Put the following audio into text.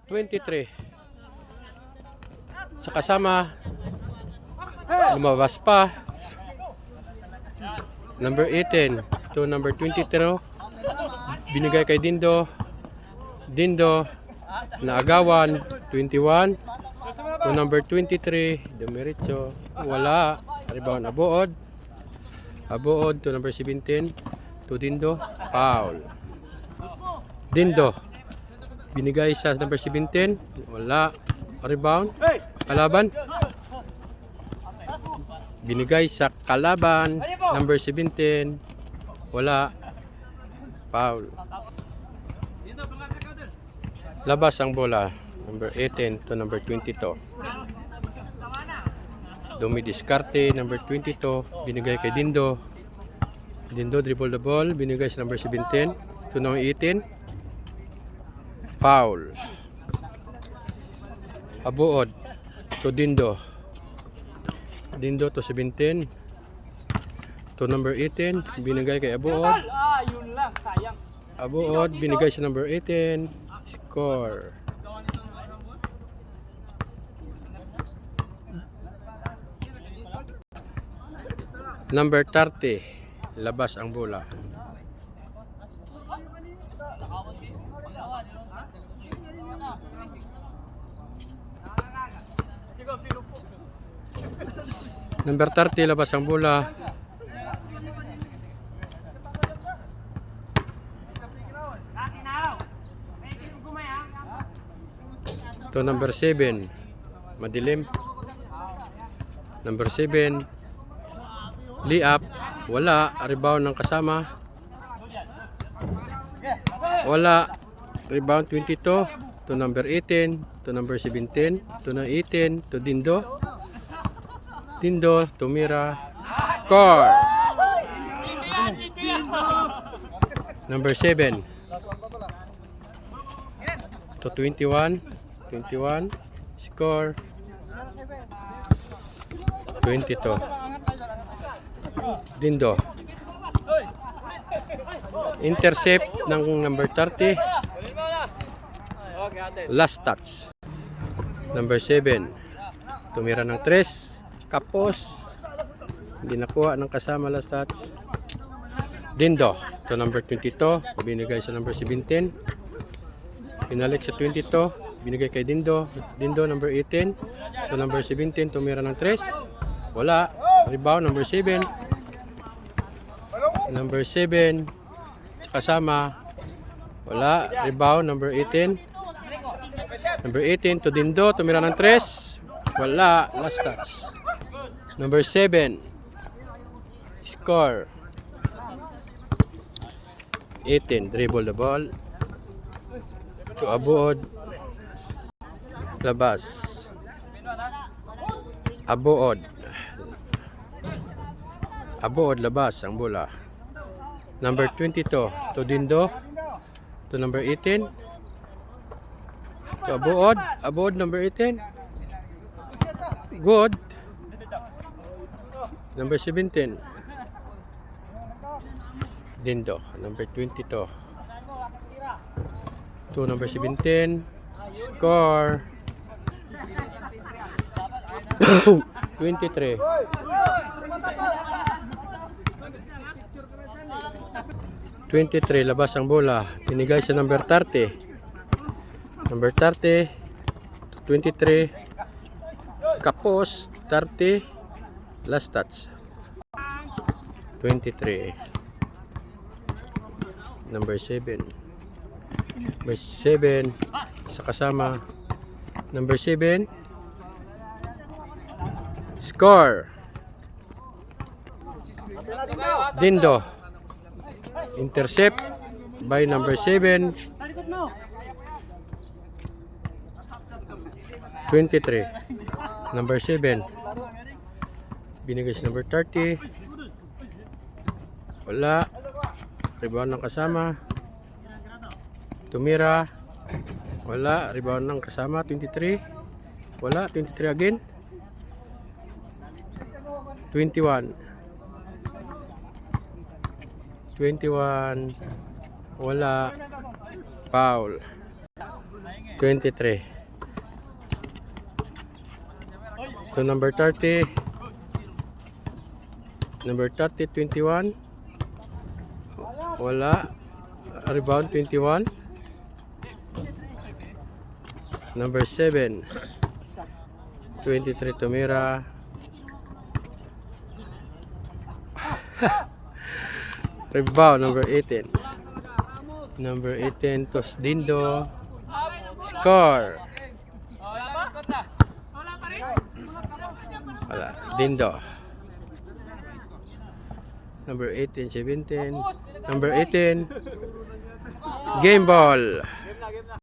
23. Sa kasama, lumabas pa. Number 18 to number 23. Binigay kay Dindo. Dindo na agawan 21 to number 23. Dumiretso. Wala. Rebound Abood. Abood to number 17 to Dindo. Foul. Dindo. Binigay sa number 17. Wala. Rebound. Kalaban. Binigay sa kalaban. Number 17. Wala. Foul. Labas ang bola. Number 18 to number 22. Dumidiskarte. Number 22. Binigay kay Dindo. Dindo dribble the ball. Binigay sa number 17 to number 18. Foul. Abood to Dindo. Dindo to 17 to number 18. Binigay kay Abood. Abood binigay sa number 18. Score. Number 30. Labas ang bola. Number 30, labas ang bola. To number 7, madilim. Number 7, lay-up. Wala. Rebound ng kasama. Wala. Rebound 22 to number 18 to number 17 to number 18 to Dindo. Dindo, tumira, score. Number 7 to 21, score 22. Dindo. Intercept ng number 30. Last touch. Number 7. Tumira ng 3. Kapos. Hindi nakuha ng kasama last touch. Dindo to number 22. Binigay sa number 17. Pinalik sa 22. Binigay kay Dindo. Dindo number 18 to number 17. Tumira ng 3. Wala. Rebound number 7. Number 7 sa kasama. Wala. Rebound number 18. Number 18 to Dindo. Tumira ng 3. Wala. Last touch. Number 7. Score. 18. Dribble the ball. To Abood. Labas. Abood. Abood labas ang bola. Number 22 to Dindo. To number 18. To Abood. Abood number 18. Good. Number 17. Dindo. Number 22. To number 17. Score. 23. 23. Labas ang bola. Pinigay sa number 30. Number 30. 23. Kapos. 30. Last touch. 23. Number 7. Number 7 sa kasama. Number 7. Score. Dindo. Intercept by number 7. 23. Number 7. Binigay sa number 30. Wala. Rebound ng kasama. Tumira. Wala. Rebound ng kasama. 23. Wala. 23 again. 21. 21. Wala. Foul. 23. To number 30. Number 30, 21. Wala. Rebound, 21. Number 7. 23 tumira. Rebound, number 18. Number 18, Tos Dindo. Score. Wala. Dindo. Number 18, 17. Number 18. Game ball.